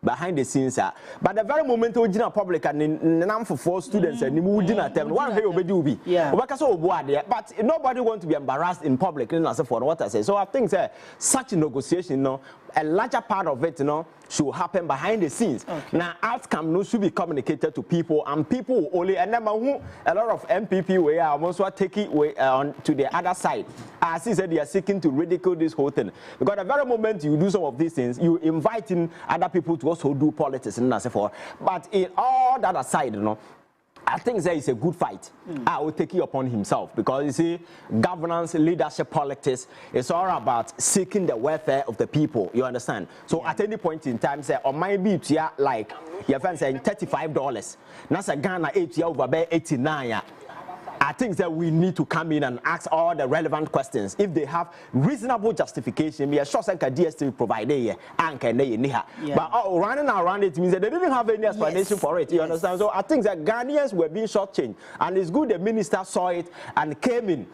Behind the scenes, but the very moment we did public and for 4 students and we didn't attempt one day be but nobody wants to be embarrassed in public for what I say. So I think such a negotiation, a larger part of it, should happen behind the scenes. Now outcome should be communicated to people, and people will only and then a lot of MPP we are also taking on to the other side. As he said, they are seeking to ridicule this whole thing because the very moment you do some of these things, you inviting other people to also do politics and so forth. But in all that aside, I think there is a good fight. I will take it upon himself because you see, governance, leadership, politics, it's all about seeking the welfare of the people. You understand? So at any point in time, say, or might be like your friend saying $35. That's a Ghana 8 over 89. I think that we need to come in and ask all the relevant questions. If they have reasonable justification, we are sure that DStv provide it. But running around it means that they didn't have any explanation for it. You understand? So I think that Ghanaians were being shortchanged, and it's good the minister saw it and came in.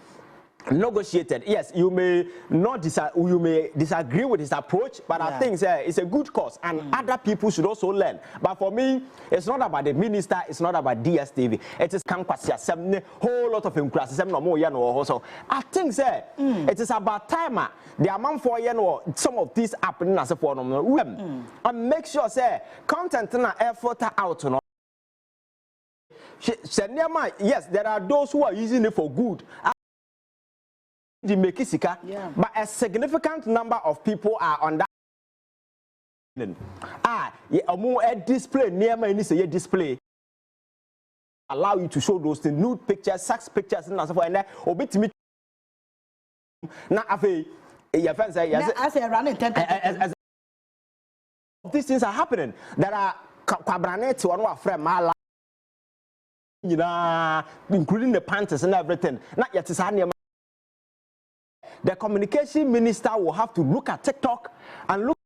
Negotiated. Yes, you may not disagree with his approach, but I think it's a good cause, and other people should also learn. But for me, it's not about the minister, it's not about DStv. It is a whole lot of classes. So I think it is about time the amount for some of these happening as a form and make sure content and effort out. Yes, there are those who are using it for good. The Mekisika, but a significant number of people are on that. A display near my say display allow you to show those nude pictures, sex pictures, and so forth. And then obit me now. Your friends say yes. As a running these things are happening. There are quabranet one of friend my including the panties and everything. Not yet is the communication minister will have to look at TikTok and look at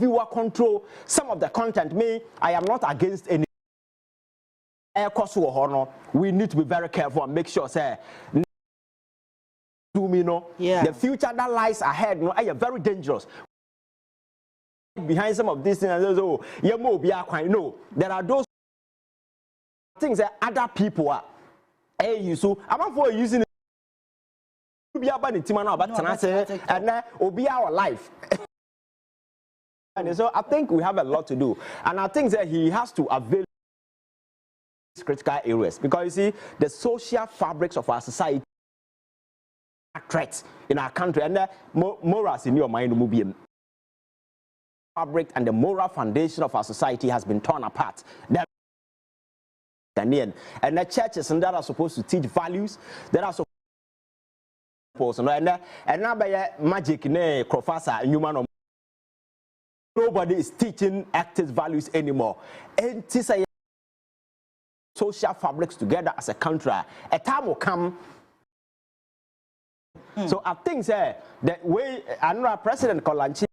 viewer control some of the content. I am not against any air cost or honor. We need to be very careful and make sure the future that lies ahead are very dangerous. Behind some of these things, there are those things that other people are so I'm for using be about the team and be our life. And so I think we have a lot to do, and I think that he has to avail these critical areas because you see the social fabrics of our society are threats in our country, and the morals in your mind will be fabric, and the moral foundation of our society has been torn apart. And the churches that are supposed to teach values that are and now by magic professor human nobody is teaching active values anymore. And this social fabrics together as a country. A time will come. So I think that way another president Kolanchi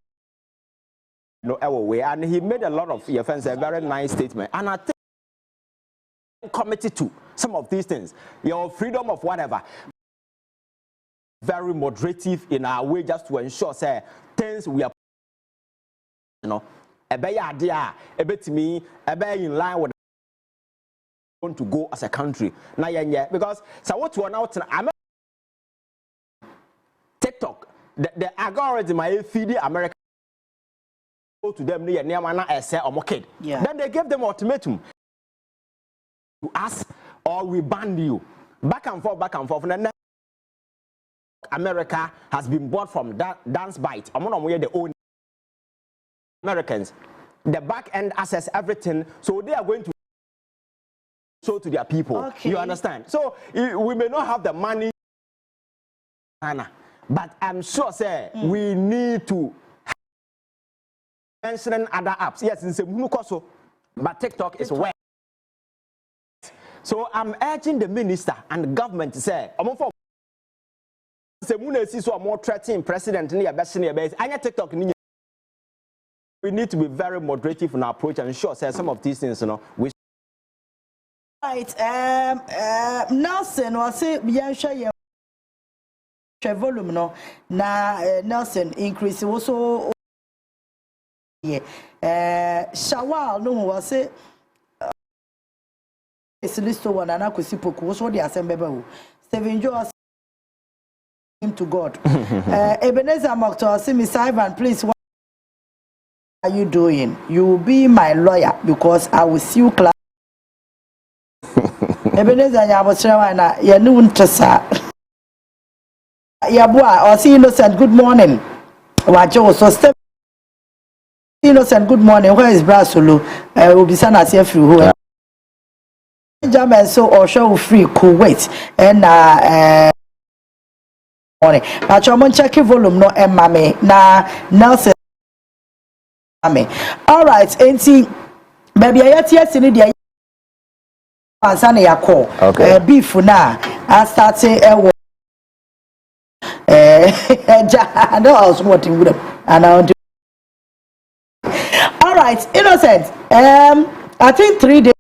way, and he made a lot of offense, a very nice statement, and I think committed to some of these things. Your freedom of whatever. Very moderative in our way just to ensure things we are a better idea a bit me a better in line with want to go as a country now because so what one out TikTok the algorithm I feed the American go to them near kid. Then they gave them ultimatum to us or we ban you back and forth and then America has been bought from that dance bite. I'm going to own Americans. The back end access everything, so they are going to show to their people. Okay. You understand? So we may not have the money, Anna, but I'm sure, say, we need to mention other apps. Yes, in some but TikTok is where. So I'm urging the minister and the government to say, so more threatening president near best TikTok. We need to be very moderative in our approach and ensure say some of these things, you know, we. Right, Nelson was say share volume no na Nelson increase also Shawal no was say it's list one and akwesi poku so the assembly Stephen Joe him to God. Ebenezer Mokto say Miss Ivan, please, what are you doing? You will be my lawyer because I will see you class. Ebenezer Yabotra na ya nu ntesa. Ya boa or see Innocent, good morning. Wajo so step Innocent, good morning. Where is Brasolo? Will be sana see free German so or show free Kuwait and morning. But you check volume no mame na Nelson mame. All right, enti baby ayati in the ansana ya call. Okay. Beef na I start say I know I was watching with them and I want to. All right, Innocent. I think 3 days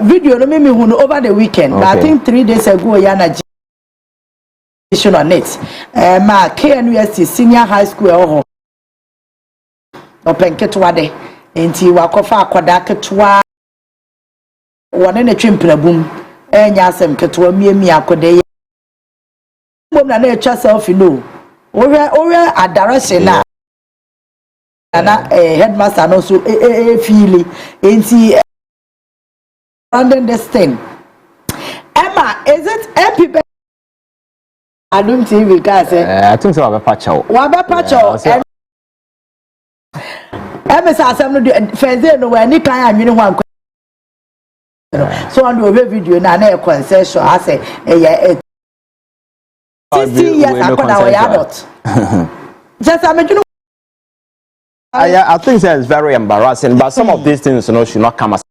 video no me over the weekend. Okay. But I think 3 days ago yana on it. Ma Kyei Innocent senior high school oh. Open ketwa de. Enti wakofa akwada ketwa. One na twimprabum. Enya asem ketwa miemi akode. Mom na etwa self no. Owe adarase na. Na headmaster no so feely. Enti London this thing. Emma, is it people? I don't TV guys. I think so. Wabe pacho. Emma says I'm not Feze no any kind of one. So on the video na na concession I say 16 years I could adult. Just I think that is very embarrassing, but some of these things, you know, should not come as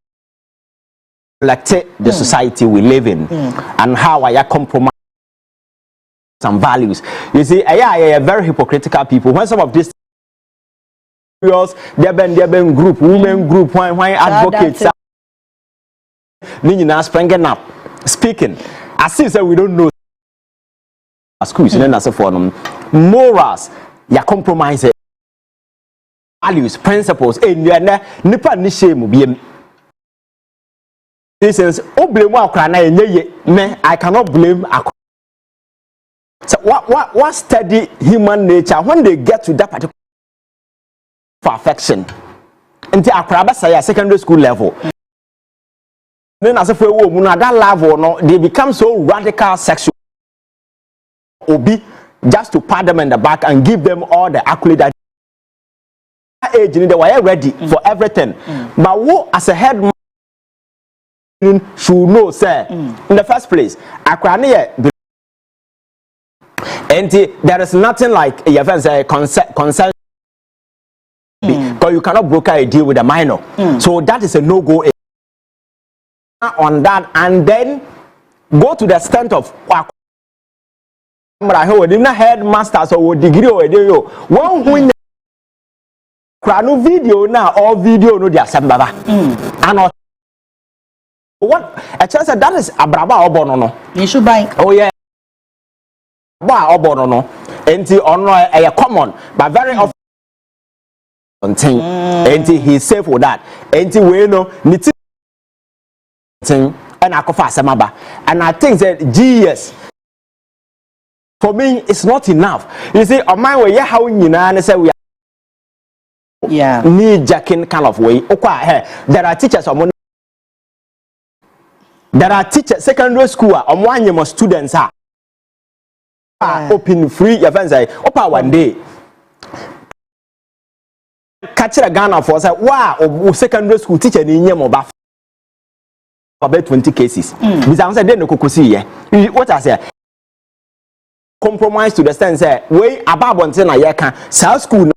reflect the society we live in and how I compromise some values. You see, I are very hypocritical people. When some of these there been group, women group, when advocates are springing up, speaking, as if we don't know schools and then for them morals, you compromise values, principles, and you are nipa ni shame be. This is blame me. I cannot blame. So what study human nature when they get to that particular perfection until akraba say secondary school level. Then as if we at that level, no, they become so radical sexual. Obi just to pat them in the back and give them all the accolade that age they were ready for everything. But who as a head should know, say, in the first place, and there is nothing like your friends say consent because you cannot broker a deal with a minor. So that is a no-go on that, and then go to the extent of headmasters or degree or one win the video now or video no dia sembaba and what a chance that is abraba obono no you should buy oh yeah ba obono no enti ono a common but very often enti he safe with that enti we no niti and akofa asemaba and I think that GS for me it's not enough. You see on my way how nyina say we need jacking kind of way. There are teachers secondary school on one students are open free your friends say one day catch a Ghana for say wow secondary school teacher ni nyem oba about 20 cases. Because I'm saying, no kukusi ye. What I say? Compromise to the sense that way above one thing I can South school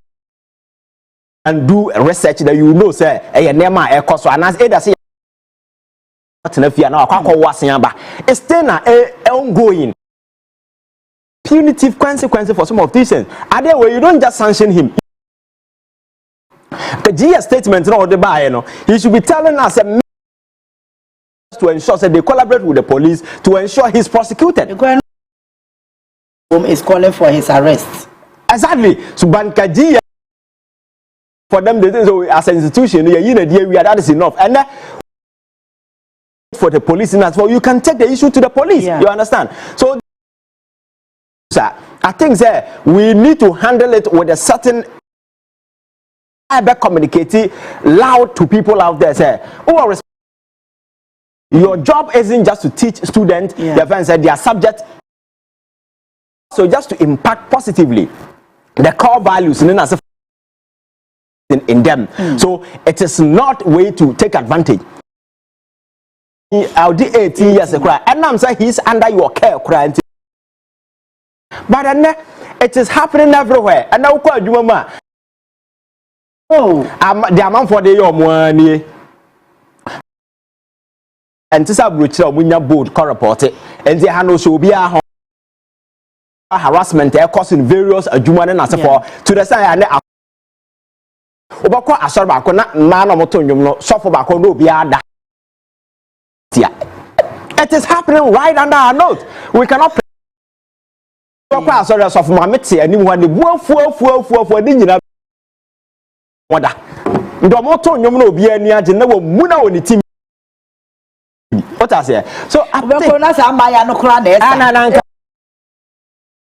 and do research that you know say a nema a cost and as either say it's still ongoing punitive consequences for some of these things. Other way you don't just sanction him. The GS statement no the buy no he should be telling us to ensure that they collaborate with the police to ensure he's prosecuted. The is calling for his arrest. Exactly. So Banka GS for them they so as an institution that is enough. And for the police as well, you can take the issue to the police. You understand? So sir, I think that we need to handle it with a certain communicating loud to people out there. Say, your job isn't just to teach students their subject, so just to impact positively the core values in them. So it is not way to take advantage. I'll do 18 years ago, and I'm saying he's under your care, crying. But then it is happening everywhere, and now call you mama. Oh, the amount for the money. And this is which when your board can report it, and they handle so be a harassment causing various adjuman and as for to the side and Obako Asarba, not man or motor, you know, suffer back on no be other. It is happening right under our nose. We cannot sorry of my mitzi and you want the wolf for dinner. What the motor, you know, be any agent, never muna on the team. What I say? So, I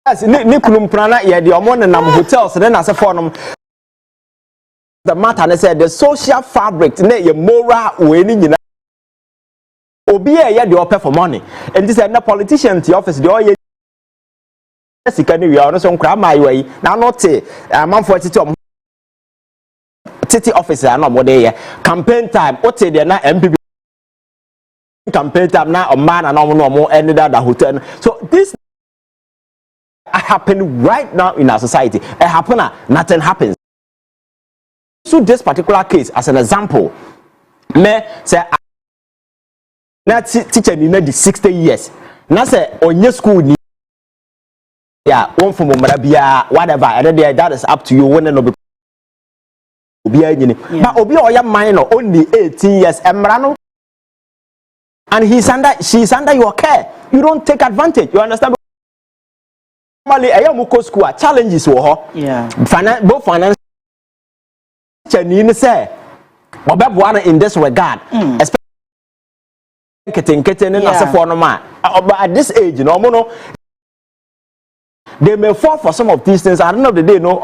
Nikulum Prana, yeah, the Omon and hotels, and then as a form. The matter, and I said, the social fabric, your moral winning, you know. Obia ya the offer for money, and this is not politician to office the oil. Yes, you can do your own crime my way. Now, not say a month for city officer, no more day. Campaign time, what say they're not MPP campaign time now, a man and no more ended at the hotel. So, this happen right now in our society. It happen, nothing happens. So, this particular case, as an example, may say. Na teacher ni na di 60 years na say onye school ni one from Marabia whatever and then that is up to you when no be obi anyini but obi oya minor only 18 years emrano and she's under your care. You don't take advantage, you understand? Normally ayamuko school challenges wo ho both finance teacher ni say obeboa in this regard but at this age, you know, they may fall for some of these things. At the end of the day, no,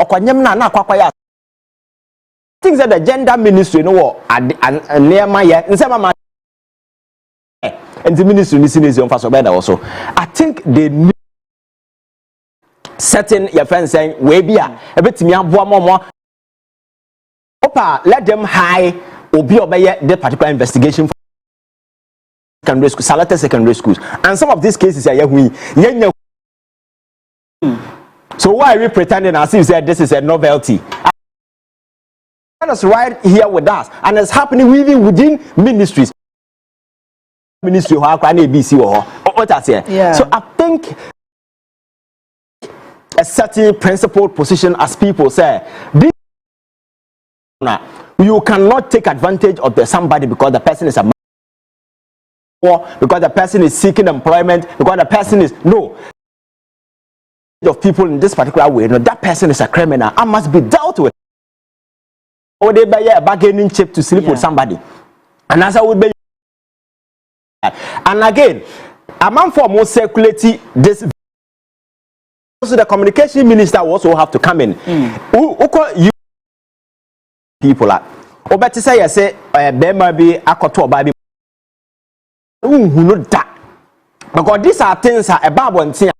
things that the gender ministry, you know, and near my and the ministry is also. I think they need certain your friends saying, "We be a bit more." Let them high or be obey the particular investigation. Secondary school, selected secondary schools, and some of these cases are so why are we pretending as if said this is a novelty? It's right here with us, and it's happening even within ministries. Ministry or ABC or what I say. So I think a certain principled position, as people say, this, you cannot take advantage of somebody because the person is a or because the person is seeking employment, because the person is of people in this particular way. No, that person is a criminal and must be dealt with. Or they buy a bargaining chip to sleep with somebody, and as I would be. And again, a man for more circulating this. So the communication minister also have to come in. Who call you people are? Or better say, I say, there might be a koto baby. Who know that? Because these are things that are about one thing.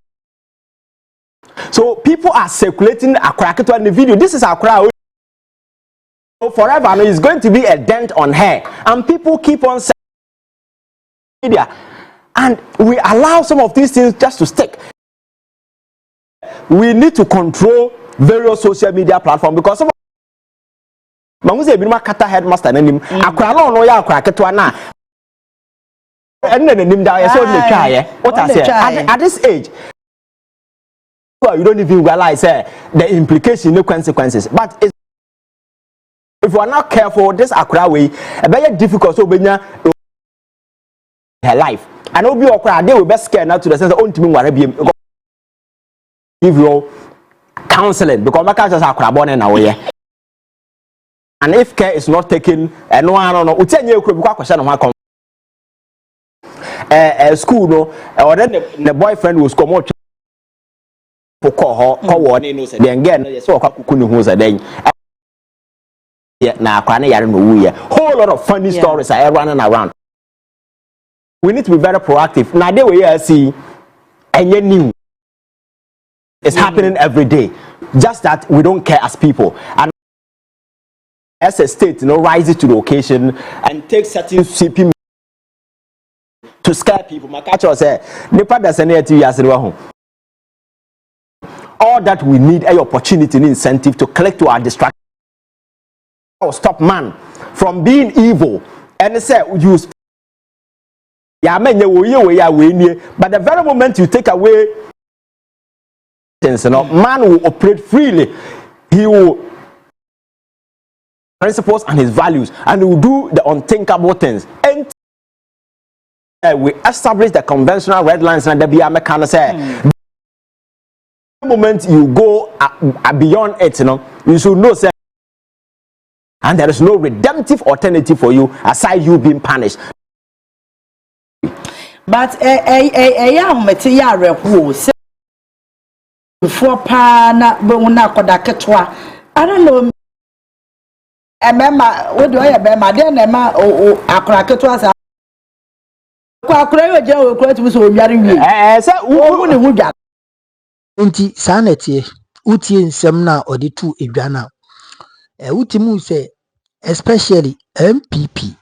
So people are circulating a crack on the video. This is a crowd. So forever, it's going to be a dent on her, and people keep on saying. media, and we allow some of these things just to stick. We need to control various social media platforms because some Mamuze Bima Kata headmaster and Akra no ya Akra Ketwana. And then him down so they try. What I say at this age, you don't even realize the implication, the consequences. But if we are not careful, this Akra way, a very difficult so her life. And Obi Okra, they will be scared now to the sense of give you counseling because my characters are Akra born in our way. And if care is not taken, and no one know, we tell you because question of my school no, or then the boyfriend was come out for call warning no say then again so kunu hu say then na akwa na yare no wu ye whole lot of funny stories are running around. We need to be very proactive. Now they we see any new it's happening every day, just that we don't care as people, and as a state, rises to the occasion and takes certain CP to scare people. My catcher say, all that we need a opportunity and incentive to collect to our distraction. Stop man from being evil and say use. But the very moment you take away things, man will operate freely. He will principles and his values, and he will do the unthinkable things. And we establish the conventional red lines, and the BM say the moment you go beyond it, you should know say, and there is no redemptive alternative for you aside you being punished. But young material who before pana buna kodaketwa. I don't know. Emema what do I remember? Then Emma akra ketwa sa. Akra yo je o kura ti so yare wi. Say wo ne hu dwa. Nti saa na tie utie nsem na odi tu edwana. Utimu say especially MPP.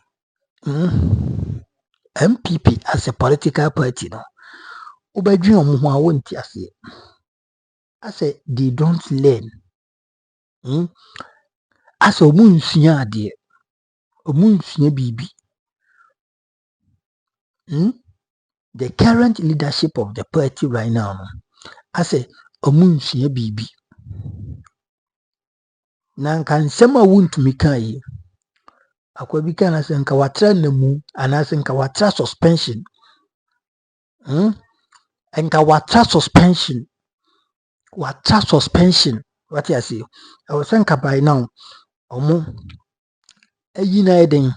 MPP as a political party no. Ubadwi omo ho a wonti ase. I say they don't learn. As a moon senior dear, a moon senior baby. The current leadership of the party right now, I say a moon senior baby. Nan can sema wun to me kai. Akwabika na senka watra nemu, anasenka watra suspension. Enka watra suspension. Watra suspension. What I say? I was senka by now. Omo eyina eden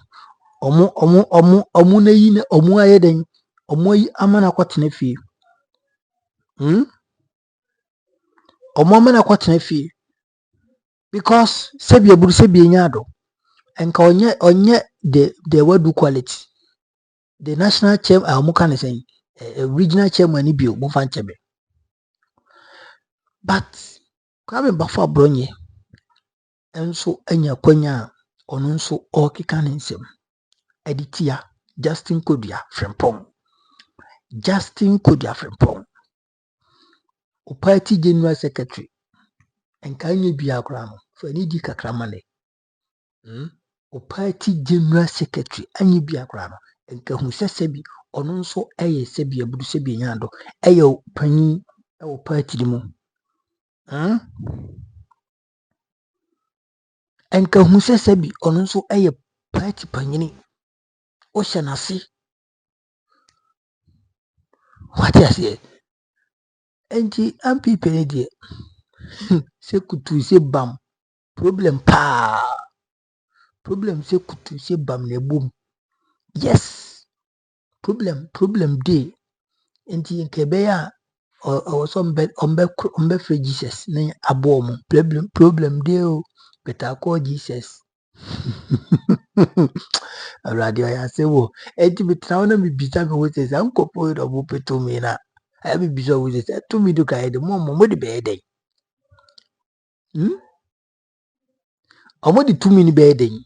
omo na yina omo ayeden omo yi amana kwatena fie omo amana kwatena fie because sebi aburu sebi nyado enka onye the word quality the national chair amu kan say regional chairman ni bio mo fan chebe but kwabe bafa bronye enso anya kwanya ono nso okika nsem editia Justin Kodia Frempong o party general secretary enkanye bia kra no so ani di kakra mane o party general secretary anye bia kra no enka hu sesebi ono nso eye sebi abudu sebi nyando eye panyi o party di mu enka hu sesebi ono nso eye party panyini o shanasi what I say enti ampi penedie se kutu se bam problem se kutu se bam na bom yes problem dey enti nkebe ya o so ombe free Jesus na abo mo problem dey o better call Jesus radio ya se wo enti betrawo na bibisa me wo se ankopo do bo peto me na abi bibisa wo se to me do ka de mo de be den omo di 2 mini be den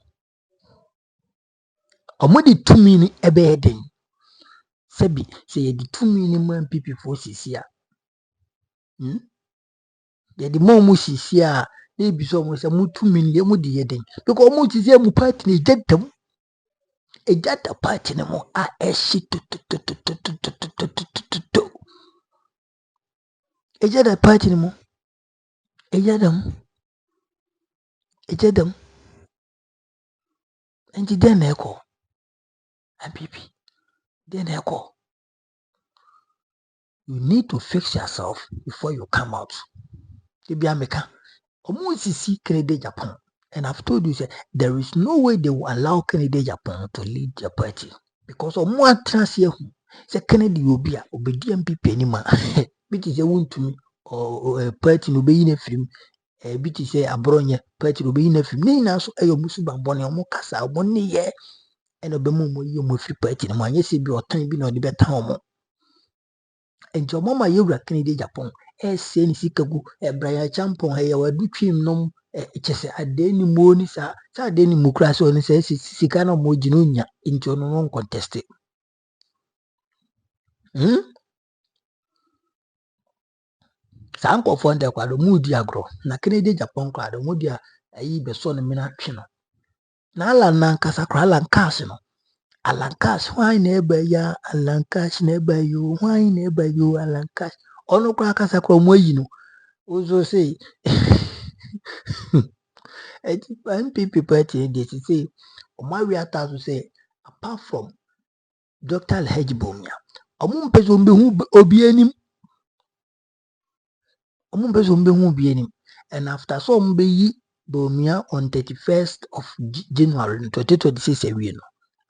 omo di 2 mini ebe den Sebi say the 2 minimum MPP for sisia. The more mu sisia they be so much mu 2 million mu di yeden because mu ti say mu party ni jetam e jata party ne mo a eshi to e jata party ne mo e jadam enti den na eko MPP den na eko. You need to fix yourself before you come out. America, Sisi Kennedy Japan. And I've told you that there is no way they will allow Kennedy Japan to lead their party. Because of more trans here, say Kennedy will be a DMP anymore. Bit is a wound to me, or a party no be in a film. A bit is a bronya party no be in a film. Nina so a musuba bonny or mocassa, 1 year, and a bemu you move free party. And when you see your time being on the better home. And your mama yura Kennedy Japan. Sen sikagu Brian Champon he wadu twim nom kyese adeni moni sa adeni mukra so ne se sika na mo gino nya nti ono non contest sa nkofo nda kwado mu di agro na Kennedy Japan kwado mu dia ayi be so ne mina twe no na ala nan kasa kra ala nkas no alankas why na eba ya alankas na eba yo why na eba yo alankas ono kwa kasa kra mo yi no ozo say MPP party they say we are to say apart from Dr. Alhaji Bomia omun pezo mbe hu obi anim and after so mbe yi Bomia on 31st of January 2026 we no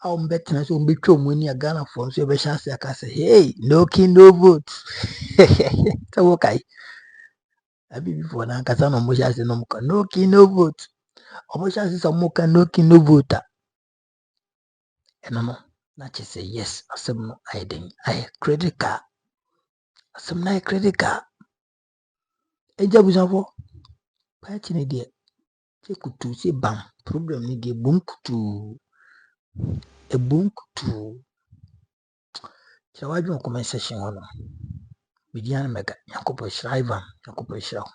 a mbe tena so mbe twom ni Ghana for so be chance aka say hey no king no vote so okay abi before na kasa no mo chance no mo no king no vote omo chance so mo kan no king no vote no na che say yes asem no I critical asem na critical eja busafo party ne de che kutu se bam problem ne de bunkutu chawadwo comment section hono bidian mega yakopo shriver yakopo shriver